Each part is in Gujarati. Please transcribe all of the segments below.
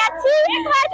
પછી એકવાર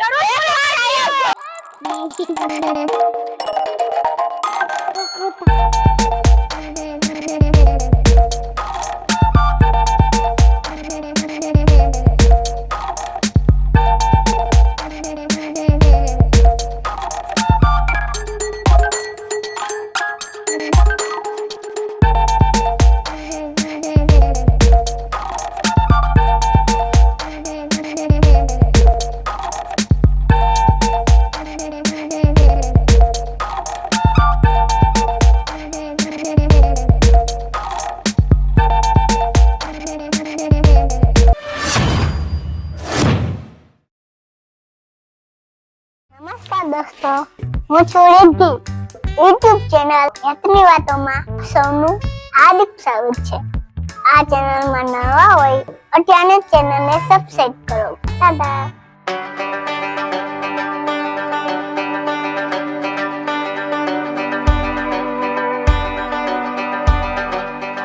નમસ્કાર દોસ્તો, હું છું રિદ્ધિ. YouTube ચેનલ હેતની વાતોમાં સૌનું હાર્દિક સ્વાગત છે. આ ચેનલમાં નવા હોય અત્યારે ચેનલને સબસ્ક્રાઇબ કરો. ટાટા.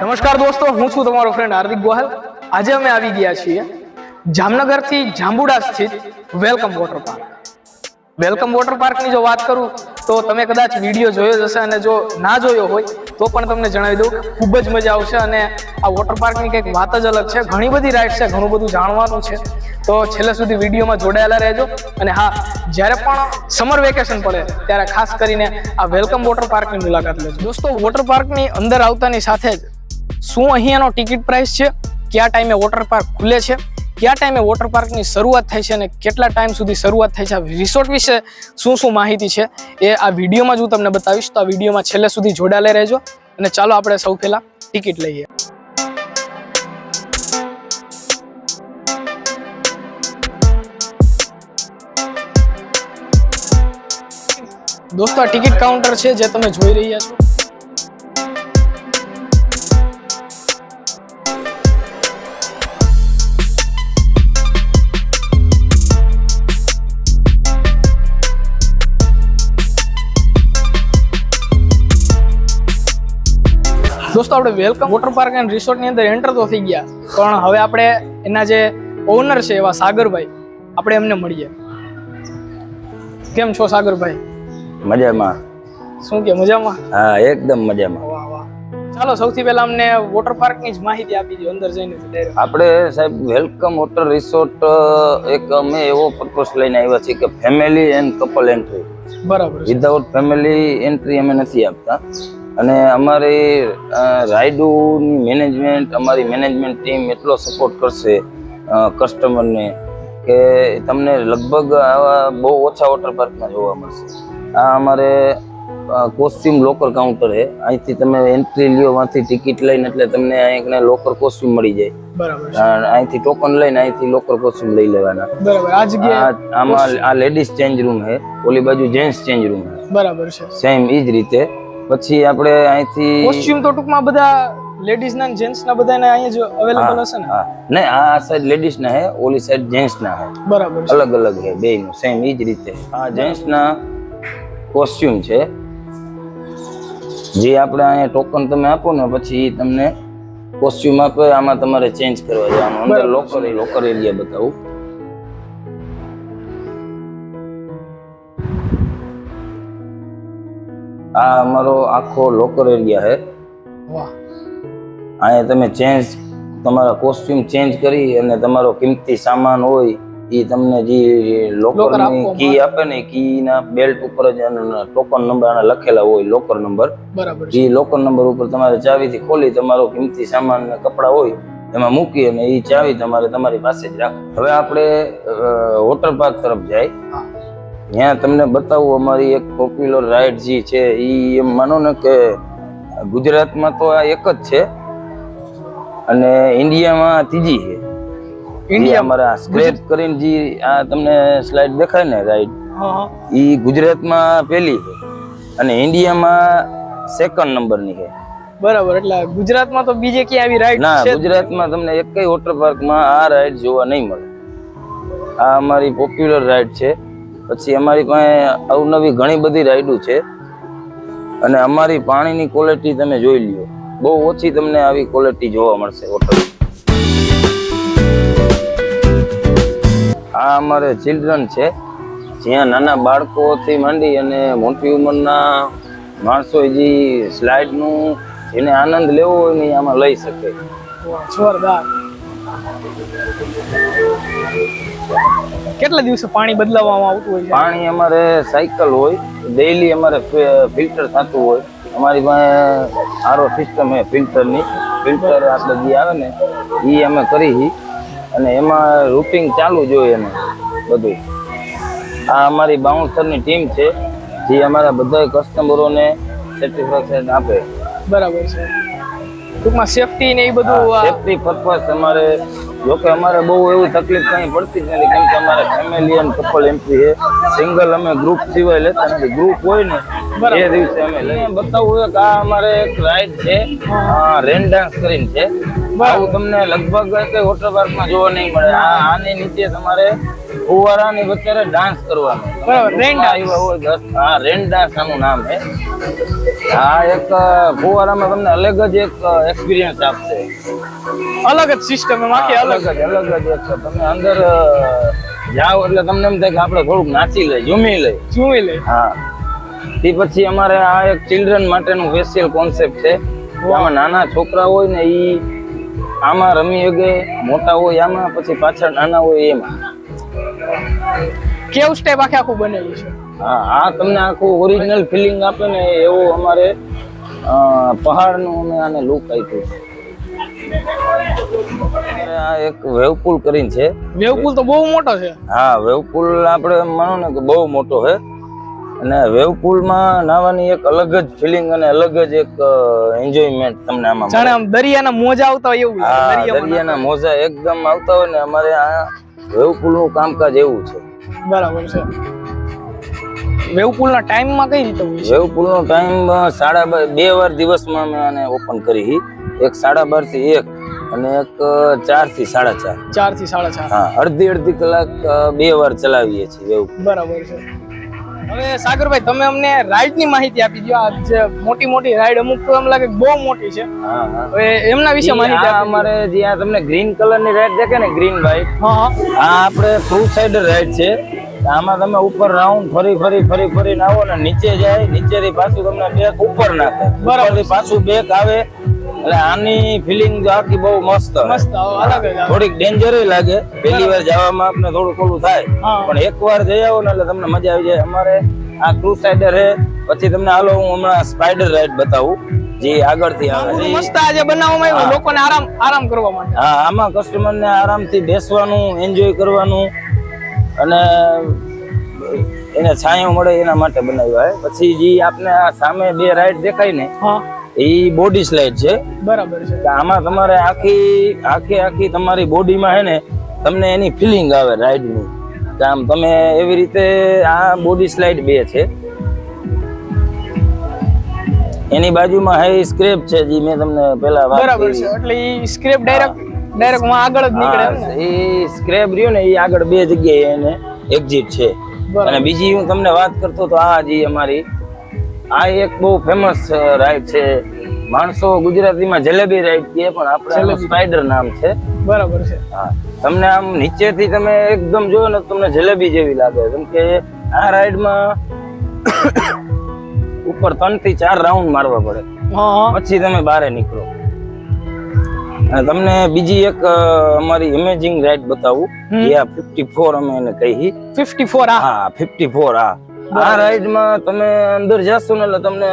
નમસ્કાર દોસ્તો, હું છું તમારો ફ્રેન્ડ હાર્દિક ગોહલ. આજે અમે આવી ગયા છીએ જામનગર થી જાંબુડા સ્થિત welcome water park. Welcome water park ની જો વાત કરું તો તમે કદાચ વિડીયો જોયો જ હશે, અને જો ના જોયો હોય તો પણ તમને જણાવી દઉં કે ખૂબ જ મજા આવશે. અને આ વોટર પાર્કની કંઈક વાત જ અલગ છે. ઘણી બધી રાઇડ્સ છે, ઘણું બધું જાણવાનું છે, તો છેલ્લે સુધી વિડીયોમાં જોડાયેલા રહેજો. અને હા, જ્યારે પણ સમર વેકેશન પડે ત્યારે ખાસ કરીને આ વેલકમ વોટર પાર્કની મુલાકાત લેજો. દોસ્તો, વોટર પાર્કની અંદર આવતાની સાથે જ શું અહીંયાનો ટિકિટ પ્રાઇસ છે, કયા ટાઈમે વોટર પાર્ક ખુલે છે, કયા ટાઈમે વોટર પાર્કની શરૂઆત થાય છે અને કેટલા ટાઈમ સુધી શરૂઆત થાય છે, રિસોર્ટ વિશે શું શું માહિતી છે એ આ વિડીયોમાં જ હું તમને બતાવીશ. તો આ વિડીયોમાં છેલ્લે સુધી જોડાયેલા રહેજો. અને ચાલો આપણે સૌ પહેલા ટિકિટ લઈએ. દોસ્તો, આ ટિકિટ કાઉન્ટર છે જે તમે જોઈ રહ્યા છો. દોસ્તો, આપણે welcome water park and resort ની અંદર એન્ટર તો થઈ ગયા, પણ હવે આપણે એના જે ઓનર છે એવા સાગરભાઈ, આપણે એમને મળીએ. કેમ છો સાગરભાઈ? મજામાં. શું કે મજામાં? હા, એકદમ મજામાં. વાહ વાહ. ચાલો સૌથી પહેલા અમને વોટર પાર્ક ની જ માહિતી આપી દો અંદર જઈને. આપણે સાહેબ વેલકમ વોટર રિસોર્ટ એક અમે એવો પર્પસ લઈને આવ્યા છીએ કે ફેમિલી એન્ડ કપલ એન્ટ્રી. બરાબર. વિધાઉટ ફેમિલી એન્ટ્રી અમે નથી આપતા. અને અમારી રાઇડોની મેનેજમેન્ટ, અમારી મેનેજમેન્ટ ટીમ એટલો સપોર્ટ કરશે કસ્ટમરને કે તમને લગભગ આવા બહુ ઓછા વોટર પાર્કમાં જોવા મળશે. આ અમારે કોસ્ટ્યુમ લોકર કાઉન્ટર છે. અહીંથી તમે એન્ટ્રી લ્યો, માંથી ટિકિટ લઈને એટલે તમને અહીંયા લોકર કોસ્ટ્યુમ મળી જાય. બરાબર. અહીંથી ટોકન લઈને અહીંથી લોકર કોસ્ટ્યુમ લઈ લેવાના. બરાબર. આ જગ્યાએ આમાં આ લેડીઝ ચેન્જ રૂમ છે, ઓલી બાજુ જેન્ટ્સ ચેન્જ રૂમ છે. બરાબર છે. સેમ ઈ જ રીતે. પછી આપણે અહીંથી કોસ્ટ્યુમ તો ટૂંકમાં બધા લેડીઝ ના જેન્ટ્સ ના બધાને અહીંયા જ અવેલેબલ હશે ને? હા, નહીં, આ સાઈડ લેડીઝ ના હે, ઓલી સાઈડ જેન્ટ્સ ના હે. બરાબર. અલગ અલગ હે બેયનું, સેમ ઈ જ રીતે. આ જેન્ટ્સ ના કોસ્ટ્યુમ છે, જે આપણે અહીંયા ટોકન તમે આપો ને પછી તમને કોસ્ટ્યુમ આપે. આમાં તમારે ચેન્જ કરવા જવાનું. અંદર લોકર એરિયા બતાવું. આ અમારો આખો લોકર એરિયા છે. વાહ. અહીંયા તમે તમારા કોસ્ટ્યુમ ચેન્જ કરી અને તમારો કિંમતી સામાન હોય એ તમને જે લોકરની કી આપે ને, કી ના બેલ્ટ ઉપર જ ટોકન નંબર લખેલા હોય, લોકર નંબર. બરાબર. એ લોકર નંબર ઉપર તમારે ચાવીથી ખોલી તમારો કિંમતી સામાન ને કપડા હોય એમાં મૂકી અને એ ચાવી તમારી પાસે જ રાખો. હવે આપણે વોટર પાર્ક તરફ જાય. ત્યાં તમને બતાવું અમારી એક પોપ્યુલર રાઇડ જે છે એ એમ માનો ને કે ગુજરાતમાં તો આ એક જ છે અને ઇન્ડિયામાં ત્રીજી છે. ઇન્ડિયા અમારા સ્ક્રેચ કરીને જે આ તમને સ્લાઇડ દેખાય ને રાઇડ, એ ગુજરાતમાં પહેલી છે અને ઇન્ડિયામાં સેકન્ડ નંબરની છે. બરાબર. એટલે ગુજરાતમાં તો બીજે ક્યાં આવી રાઇડ ના, ગુજરાતમાં તમને એકય વોટર પાર્કમાં આ રાઇડ જોવા નહીં મળે. આ અમારી પોપ્યુલર રાઇડ છે. પછી અમારી પાસે અવનવી ઘણી બધી રાઇડો છે અને અમારી પાણીની ક્વોલિટી તમે જોઈ લ્યો, બહુ ઓછી તમને આવી ક્વોલિટી જોવા મળશે વોટર. આ અમારે ચિલ્ડ્રન છે, જ્યાં નાના બાળકોથી માંડી અને મોટી ઉંમરના માણસો જે સ્લાઇડનું જેને આનંદ લેવો હોય ને આમાં લઈ શકે. વાહ, જોરદાર. કેટલા દિવસે પાણી બદલાવવામાં આવતું હોય છે? પાણી અમારે સાયકલ હોય, ડેઈલી અમારે ફિલ્ટર થતું હોય. અમારી પાસે આરો સિસ્ટમ છે ફિલ્ટરની. ફિલ્ટર આપણે જે આવે ને એ અમે કરી અને એમાં રૂટિંગ ચાલુ જોઈએ ને બધું. આ અમારી બાઉન્સરની ટીમ છે જે અમારા બધા કસ્ટમરોને સેટિસ્ફેક્શન આપે. બરાબર છે. ટૂંકમાં સેફટી ને એ બધું સેફટી પર્પઝ અમારે, જોકે અમારે બહુ એવી તકલીફ કઈ પડતી જ નથી, કેમ કે અમારે ફેમિલી અને કપલ એન્ટ્રી છે. સિંગલ અમે ગ્રુપ સિવાય લેતા નથી. ગ્રુપ હોય ને એ દિવસે અમે લઈએ. બતાવું કે આ અમારે એક રાઈડ છે, રેન ડાન્સ કરીને છે. આવું તમને લગભગ કઈ વોટર પાર્કમાં જોવા નહીં મળે. આની નીચે તમારે ફુવારાની વચ્ચે ડાન્સ કરવાનો. બરાબર, રેન ડાન્સ. હા, રેન ડાન્સ આનું નામ છે. આ એક ફુવારામાં તમને અલગ જ એક એક્સપિરિયન્સ આપશે. અલગ જ સિસ્ટમ એમાં કે અલગ જ એક તમે અંદર જાઓ એટલે તમને એમ થાય કે આપણે થોડુંક નાચી લઈએ, ઝૂમી લઈએ. હા, તે પછી અમારે આ એક ચિલ્ડ્રન માટેનું સ્પેશિયલ કોન્સેપ્ટ છે. આમાં નાના છોકરા હોય ને ઈ આમાં રમી શકે, મોટા હોય આમાં, પછી પાછળ નાના હોય એમાં. કેવું સ્ટેપ આખું બનેલું છે? હા, આ તમને આખું ઓરિજિનલ ફિલિંગ આપે ને એવું અમારે પહાડનું અમે આને લુક આપ્યું છે. આ એક વેવપુલ કરીને છે. વેવપુલ તો બહુ મોટો છે. હા, વેવપુલ આપણે માનો ને કે બહુ મોટો છે. અને વેવપુલમાં નાવાની એક અલગ જ ફિલિંગ અને અલગ જ એક એન્જોયમેન્ટ તમને આમાં જાણે આમ દરિયાના મોજા આવતા હોય એવું. દરિયાના મોજા એકદમ આવતા હોય ને અમારે આ વેવપુલનું કામકાજ એવું છે. બરાબર છે. વેવપુલના ટાઈમમાં કઈ રીતે હોય છે? વેવપુલનો ટાઈમ 2:30 વાર દિવસમાં અમે આને ઓપન કરી. એક 12:30 થી 1 અને એક 4 થી 4:30. 4 થી 4:30. હા, અડધી કલાક 2 વાર ચલાવીએ છીએ વેવપુલ. બરાબર છે. હવે સાગરભાઈ, તમે અમને રાઈડ ની માહિતી આપી દો. આ જે મોટી રાઈડ અમુક તો એમ લાગે બહુ મોટી છે. હવે એમના વિશે માહિતી આપો. અમારે જે આ તમને ગ્રીન કલર ની રાઈડ દેખે ને, ગ્રીન વ્હાઈટ, આ આપણે ક્રુસાઇડર રાઈડ છે. આમાં તમે ઉપર રાઉન્ડ ફરીને આવો ને નીચે જાય, નીચેથી પાછું તમને બેક ઉપર નાખે, બરાબર, પાછું બેક આવે. એટલે આની ફિલિંગ આખી બહુ મસ્ત, થોડીક ડેન્જર લાગે. પહેલી વાર જવામાં આપણે થોડું ઓલું થાય, પણ એકવાર જઈ આવો ને એટલે તમને મજા આવી જાય. અમારે આ ક્રુસાઇડર છે. પછી તમને હાલો હું હમણાં સ્પાઈડર રાઈડ બતાવું જે આગળથી આવે છે. મસ્ત આજે બનાવવામાં આવ્યું લોકોને આરામ કરવા માટે. હા, આમાં કસ્ટમર ને આરામથી બેસવાનું, એન્જોય કરવાનું અને એને છાંયો મળે એના માટે બનાવ્યા. પછી જે આપણે આ સામે 2 રાઈડ દેખાય ને, એ બોડી સ્લાઇડ છે. બરાબર છે. આમાં તમારે આખી તમારી બોડીમાં હે ને તમને એની ફિલિંગ આવે રાઈડની. આમ તમે એવી રીતે આ બોડી સ્લાઇડ 2 છે. એની બાજુમાં હે સ્ક્રેપ છે જે મેં તમને પહેલા વાત કરી. બરાબર છે. એટલે ઈ સ્ક્રેપ ડાયરેક્ટ માં આગળ જ નીકળે એમ ને? એ સ્ક્રેપ રહ્યો ને એ આગળ 2 જગ્યાએ એને એક્ઝિટ છે. અને બીજી હું તમને વાત કરતો તો આ જે અમારી આ એક બહુ ફેમસ રાઈડ છે. માણસો ગુજરાતીમાં જલેબી રાઈડ કહે, પણ આપણે સ્પાઈડર નામ છે. બરાબર છે. હા, તમને આમ નીચેથી તમે એકદમ જોયો ને તમને જલેબી જેવી લાગે. કેમ કે આ રાઈડમાં ઉપર 3 થી 4 રાઉન્ડ મારવા પડે, પછી તમે બહાર નીકળો. અને તમને બીજી એક અમારી અમેઝિંગ રાઈડ બતાવું, જે આ 54 અમે એને કહી. 54? હા, 54. આ રાઈડમાં તમે અંદર જશો ને એટલે તમને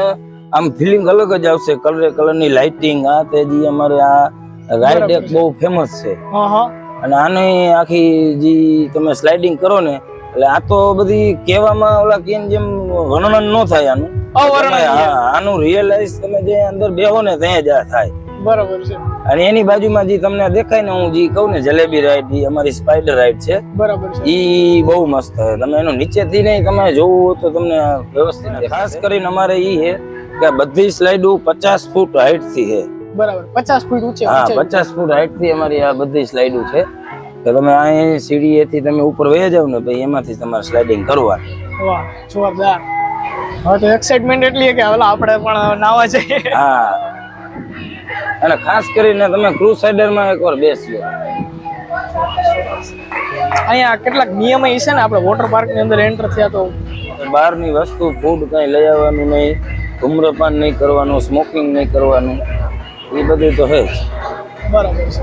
આમ ફિલિંગ અલગ જ આવશે. કલરની લાઇટિંગ, આ તે જે અમારે આ રાઈડ એક બહુ ફેમસ છે. અને આની આખી જે તમે સ્લાઇડિંગ કરો ને એટલે આ તો બધી કહેવામાં ઓલા કે જેમ વર્ણન ન થાય આનું. આનું રિયલાઇઝ તમે જે અંદર બેહો ને ત્યાં જ થાય. બરાબર છે. અને એની બાજુમાં જે તમને દેખાય ને, હું જે કહું ને જલેબી રાઈડ, એ અમારી સ્પાઈડર રાઈડ છે. બરાબર છે. ઈ બહુ મસ્ત છે. તમે એનું નીચેથી નહીં તમે જોવું હોય તો તમને વ્યવસ્થિત. ખાસ કરીને અમારે ઈ છે કે બધી સ્લાઇડો 50 ફૂટ હાઈટ થી છે. બરાબર, 50 ફૂટ ઊંચે. હા, 50 ફૂટ હાઈટ થી અમારી આ બધી સ્લાઇડો છે. કે તમે આ સીડીએથી તમે ઉપર વહી જાવ ને પછી એમાંથી તમારે સ્લાઇડિંગ કરવા. વાહ, જોરદાર. હવે તો એક્સાઇટમેન્ટ એટલી કે હવે આપણે પણ નાવા જઈએ. હા, અને ખાસ કરીને તમે ક્રુસાઇડર માં એકવાર બેસજો. અહીંયા કેટલાક નિયમો છે ને આપણે વોટર પાર્ક ની અંદર એન્ટર થયા તો બહારની વસ્તુ ફૂડ કઈ લઈ આવવાનું નહીં, ધૂમ્રપાન નહીં કરવાનું, સ્મોકિંગ નહીં કરવાનું, એ બધું તો હે જ. બરાબર છે.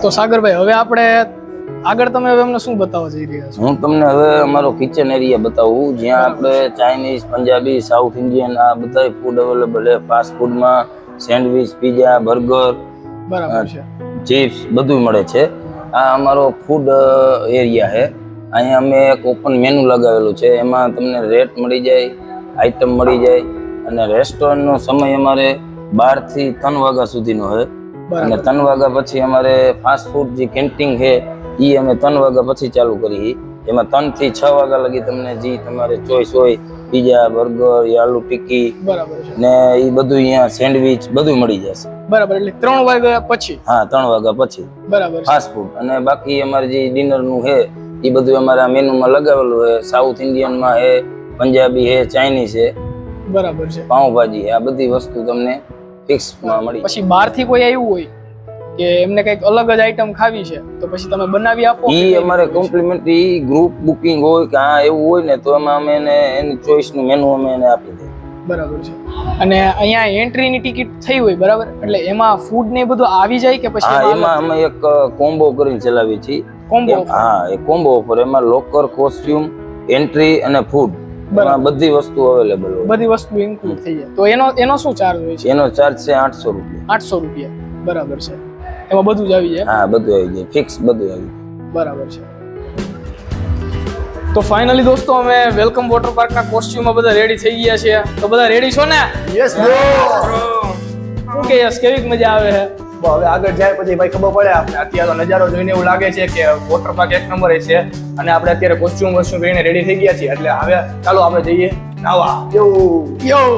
તો સાગરભાઈ હવે આપણે આગળ તમે હવે અમને શું બતાવવા જઈ રહ્યા છો? હું તમને હવે અમારો કિચન એરિયા બતાવું, જ્યાં આપણે ચાઇનીઝ, પંજાબી, સાઉથ ઇન્ડિયન આ બધા ફૂડ અવેલેબલ છે. ફાસ્ટ ફૂડમાં સેન્ડવિચ, પીઝા, બર્ગર, બરાબર છે. ચિપ્સ બધું મળે છે. આ અમારો ફૂડ એરિયા છે. અહીંયા અમે એક ઓપન મેનુ લગાવેલું છે, એમાં તમને રેટ મળી જાય, આઈટમ મળી જાય, અને રેસ્ટોરન્ટનો સમય અમારે 12 થી 3 વાગ્યા સુધીનો છે. અને 3 વાગ્યા પછી અમારે ફાસ્ટ ફૂડ જે કેન્ટીન છે એ અમે 3 વાગ્યા પછી ચાલુ કરી. એમાં 3 થી 6 વાગ્યા લગી તમને જે તમારે ચોઈસ હોય, પીઝા, બર્ગર, આલુ ટિક્કી, બરાબર છે. ને એ બધું અહીંયા સેન્ડવિચ બધું મળી જશે. બરાબર, એટલે 3 વાગ્યા પછી? હા, 3 વાગ્યા પછી બરાબર ફાસ્ટ ફૂડ. અને બાકી અમારે જે ડિનર નું છે એ બધું અમારા મેનુમાં લગાવેલું છે. સાઉથ ઇન્ડિયનમાં છે, પંજાબી છે, ચાઇનીઝ છે, બરાબર છે, પાઉંભાજી છે, આ બધી વસ્તુ તમને ફિક્સ માં મળી. પછી બહાર થી કોઈ આવ્યું હોય કે એમને કઈક અલગ જ આઈટમ ખાવી છે તો પછી તમે બનાવી આપો? ઈ અમારે કોમ્પ્લિમેન્ટરી ગ્રુપ બુકિંગ હોય કે હા એવું હોય ને તો એમાં અમે એને એની ચોઈસ નું મેનુ અમે એને આપી દઈએ. બરાબર છે. અને અહીંયા એન્ટ્રી ની ટિકિટ થઈ હોય બરાબર, એટલે એમાં ફૂડ ને બધું આવી જાય કે પછી? હા, એમાં અમે એક કોમ્બો કરીને ચલાવીએ છીએ. કોમ્બો? હા, એ કોમ્બો ઓફર. એમાં લોકર, કોસ્ટ્યુમ, એન્ટ્રી અને ફૂડ, એમાં બધી વસ્તુ અવેલેબલ હોય. બધી વસ્તુ ઇન્ક્લુડ થઈ જાય. તો એનો શું ચાર્જ હોય છે? એનો ચાર્જ છે 800 રૂપિયા. 800 રૂપિયા, બરાબર છે. એમાં બધું જ આવી જાય? હા, બધું આવી જાય, ફિક્સ બધું આવી જાય. બરાબર છે. તો ફાઇનલી દોસ્તો અમે વેલકમ વોટર પાર્ક ના કોસ્ટ્યુમમાં બધા રેડી થઈ ગયા છીએ. તો બધા રેડી છો ને? Yes bro. શું કે યસ, કેવી મજા આવે છે? હવે આગળ જાય પછી ભાઈ ખબર પડે આપણે. અત્યારે તો નજારો જોઈને એવું લાગે છે કે વોટર પાર્ક એક નંબર છે. અને આપણે અત્યારે કોસ્ટ્યુમ પહેરીને રેડી થઈ ગયા છીએ, એટલે હવે ચાલો આપણે જઈએ નાવા. યો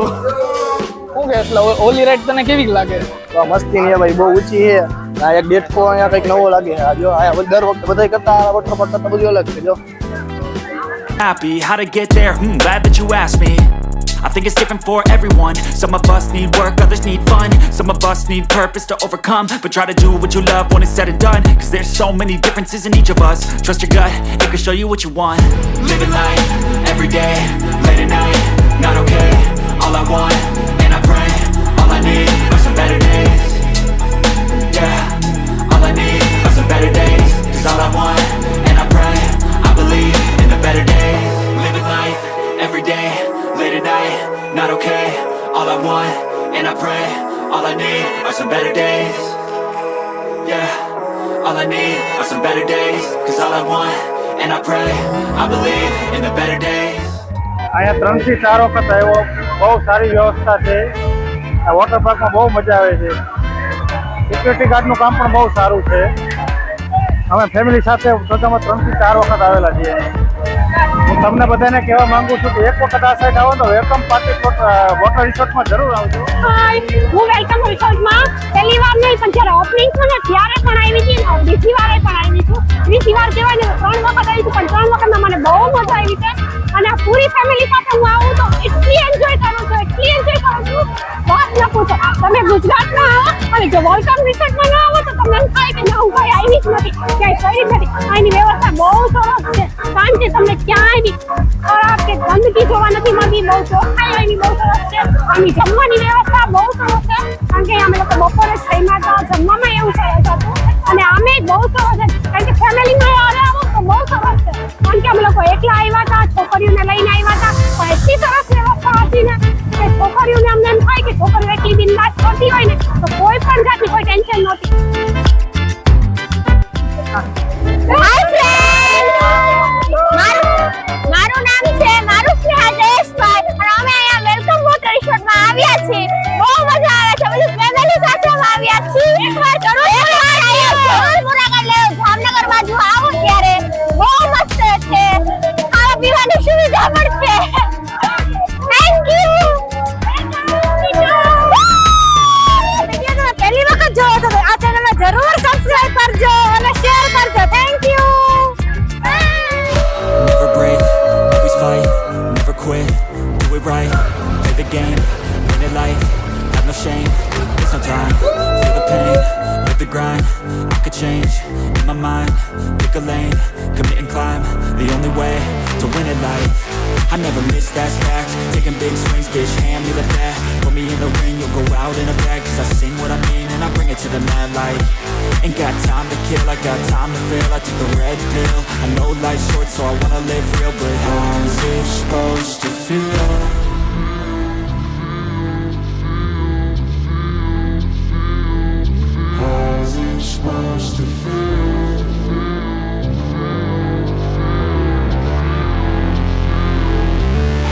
શું કે એટલે ઓલી રાઈડ તને કેવી લાગે? તો મસ્તી ની ભાઈ, બહુ ઊંચી છે. આ એક ડેટકો અહીંયા કંઈક નવો લાગે. આ જો આ દર વખતે બધા કરતા વોટર પાર્ક કરતા બધું અલગ છે. જો happy how to get there, glad that you asked me. I think it's different for everyone. Some of us need work, others need fun. Some of us need purpose to overcome, but try to do what you love when it's said and done, cause there's so many differences in each of us. Trust your gut, it can show you what you want. Living life, every day, late at night, not okay. All I want, and I pray, all I need are some better days. Yeah, all I need are some better days. Cause all I want, and I pray, I believe in the better days. Living life, every day, late at night, not okay. All I want, and I pray, all I need are some better days. Yeah, all I need are some better days. Cause all I want, and I pray, I believe in the better days. અહીંયા 3 થી 4 વખત આવ્યો. બહુ સારી વ્યવસ્થા છે. આ વોટર પાર્કમાં બહુ મજા આવે છે. સિક્યુરિટી ગાર્ડનું કામ પણ બહુ સારું છે. અમે ફેમિલી સાથે સગામાં 3 થી 4 વખત આવેલા છીએ. હું તમને બધાને કહેવા માંગુ છું કે એક વખત આ સાઈડ આવો તો વેલકમ પાર્ટી વોટર રિસોર્ટમાં જરૂર આવજો. હું વેલકમ રિસોર્ટમાં પહેલી વાર નહીં પણ જ્યારે ઓપનિંગ થયું ને ત્યારે પણ આવી હતી, બીજી વારે પણ આવી છું. બીજી વાર કહેવાય ને 3 વખત આવી છું, પણ 3 વખતમાં મને બહુ મજા આવી છે. અને આ પૂરી ફેમિલી સાથે હું આવું તો એટલી એન્જોય કરું છું, વાત ન પૂછો. તમે ગુજરાતમાં આવો અને જો વેલકમ રિસોર્ટમાં ના આવો તો તમને એમ થાય કે ના હું ભાઈ આવી જ નથી, ક્યાંય ફરી જ નથી. અહીંની વ્યવસ્થા બહુ સરસ છે. શાંતિ, તમને ક્યાંય બી ખરાબ કે ગંદકી જોવા નથી મળતી. બહુ ચોખ્ખાઈ અહીંની બહુ સરસ છે. અહીંની જમવાની વ્યવસ્થા બહુ સરસ છે, કારણ કે અમે લોકો બપોરે જ ખાઈમાં હતા, જમવામાં એવું સરસ હતું. અને આમે બહુ સરસ છે, કારણ કે ફેમિલીમાં આવો તો બહુ સરસ છે. કારણ કે અમે લોકો એકલા આવ્યા હતા, છોકરીઓને લઈને આવ્યા હતા, પણ એટલી સરસ વ્યવસ્થા હતી ને કે છોકરીઓને અમને એમ થાય કે છોકરીઓ એટલી બિંદાસ કરતી હોય ને તો કોઈ પણ જાતની કોઈ ટેન્શન નહોતી. મારું નામ છે સ્નેહા જયેશભાઈ અને અમે અહીંયા વેલકમ વોટર રિસોર્ટમાં આવ્યા છીએ. બહુ મજા આવે છે. બધું ફેમિલી સાથે આવ્યા છીએ. એકવાર જરૂર મુલાકાત લેવો. જામનગર બાજુ આવો ત્યારે બહુ મસ્ત છે. ખાવા પીવાની સુવિધા મળશે. Thank you. પહેલી વખત જોવો તો આ ચેનલને જરૂર a lane, commit and climb, the only way to win at life. I never miss, that's fact. Taking big swings, bitch, hand me the bat. Put me in the ring, you'll go out in a bag. Cause I sing what I mean and I bring it to the mad light. Ain't got time to kill, I got time to feel. I took the red pill, I know life's short so I wanna live real. But how's it supposed to feel? How's it supposed to feel?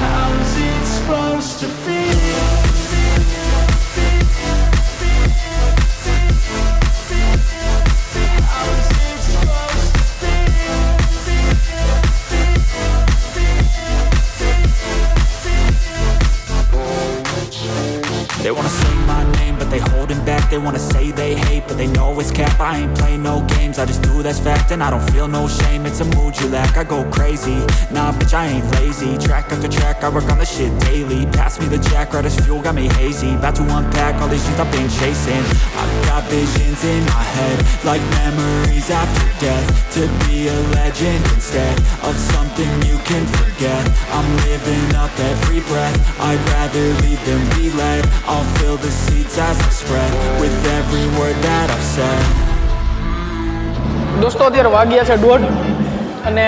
How's it supposed to feel? They wanna say my name, but they holding back. They wanna say they hate, but they know it's cap. I ain't play no games, I just do that's fact. And I don't feel no shame, it's a mood you lack. I go crazy, nah bitch I ain't lazy. Track after track, I work on the shit daily. Pass me the jack, right as fuel, got me hazy. About to unpack all these things I've been chasing. I've got visions in my head, like memories after death. To be a legend instead of something you can forget. I'm living up every breath, I'd rather lead than be led. I'll fill the seats as I spread with every word that I've said. દોસ્તો અત્યારે વાગ્યા છે 1:30 અને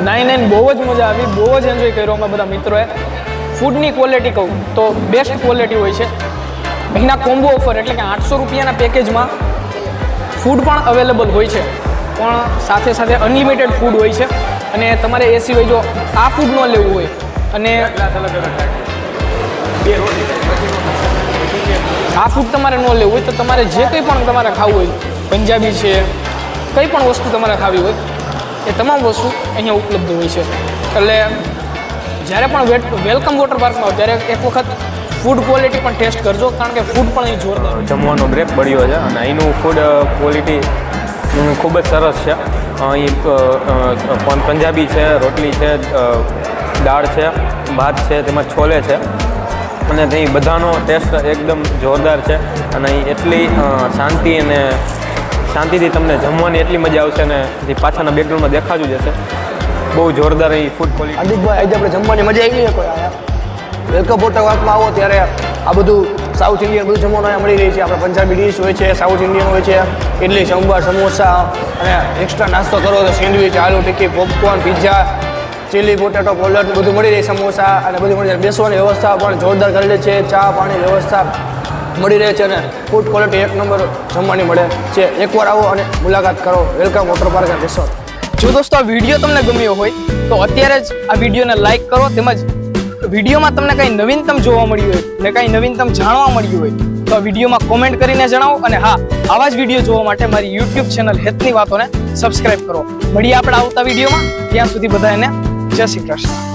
9 બહુ જ મજા આવી, બહુ જ એન્જોય કર્યો અમે બધા મિત્રોએ. ફૂડની ક્વોલિટી કહું તો બેસ્ટ ક્વોલિટી હોય છે. અહીંના કોમ્બો ઓફર એટલે કે 800 રૂપિયાના પેકેજમાં ફૂડ પણ અવેલેબલ હોય છે, પણ સાથે સાથે અનલિમિટેડ ફૂડ હોય છે. અને તમારે એ સિવાય જો આ ફૂડ ન લેવું હોય અને આ ફૂડ તમારે ન લેવું હોય તો તમારે જે કંઈ પણ તમારે ખાવું હોય, પંજાબી છે, કંઈ પણ વસ્તુ તમારે ખાવી હોય એ તમામ વસ્તુ અહીંયા ઉપલબ્ધ હોય છે. એટલે જ્યારે પણ વેલકમ વોટર પાર્કમાં ત્યારે એક વખત ફૂડ ક્વોલિટી પણ ટેસ્ટ કરજો, કારણ કે ફૂડ પણ અહીં જોરદાર. જમવાનો બ્રેક પડ્યો છે અને અહીંનું ફૂડ ક્વોલિટી ખૂબ જ સરસ છે. અહીં પંજાબી છે, રોટલી છે, દાળ છે, ભાત છે, તેમાં છોલે છે અને ત્યાં બધાનો ટેસ્ટ એકદમ જોરદાર છે. અને અહીં એટલી શાંતિથી તમને જમવાની એટલી મજા આવશે ને જે પાછળના બેકગ્રાઉન્ડમાં દેખાતું જશે. બહુ જોરદાર અહીં ફૂડ ક્વોલિટી. હાર્દિકભાઈ આજે આપણે જમવાની મજા આવી છે કોઈ આયા વેલકમ વોટર પાર્કમાં આવો ત્યારે આ બધું સાઉથ ઇન્ડિયન બધું જમવાનું અહીંયા મળી રહી છે. આપણે પંજાબી ડીશ હોય છે, સાઉથ ઇન્ડિયન હોય છે, ઇડલી સંભાર, સમોસા અને એક્સ્ટ્રા નાસ્તો કરો તો sandwich, aloo tikki, popcorn, pizza, chilli potato, કોલર બધું મળી રહે, સમોસા અને બધું મળી રહે. બેસવાની વ્યવસ્થા પણ જોરદાર કરેલી છે, ચા પાણી વ્યવસ્થા મળી રહે છે અને ફૂડ ક્વોલિટી એક નંબર જમવાની મળે છે. એકવાર આવો અને મુલાકાત કરો welcome water park and resort. જો દોસ્તો આ વિડીયો તમને ગમ્યો હોય તો અત્યારે જ આ વિડીયોને લાઈક કરો, તેમજ વિડીયોમાં તમને કંઈ નવીનતમ જોવા મળ્યું હોય ને કંઈ નવીનતમ જાણવા મળ્યું હોય તો આ વિડીયોમાં કોમેન્ટ કરીને જણાવો. અને હા, આવા જ વિડીયો જોવા માટે મારી યુટ્યુબ ચેનલ હેતની વાતોને સબસ્ક્રાઇબ કરો. મળીએ આપણે આવતા વિડીયોમાં, ત્યાં સુધી બધાને જય શ્રી કૃષ્ણ.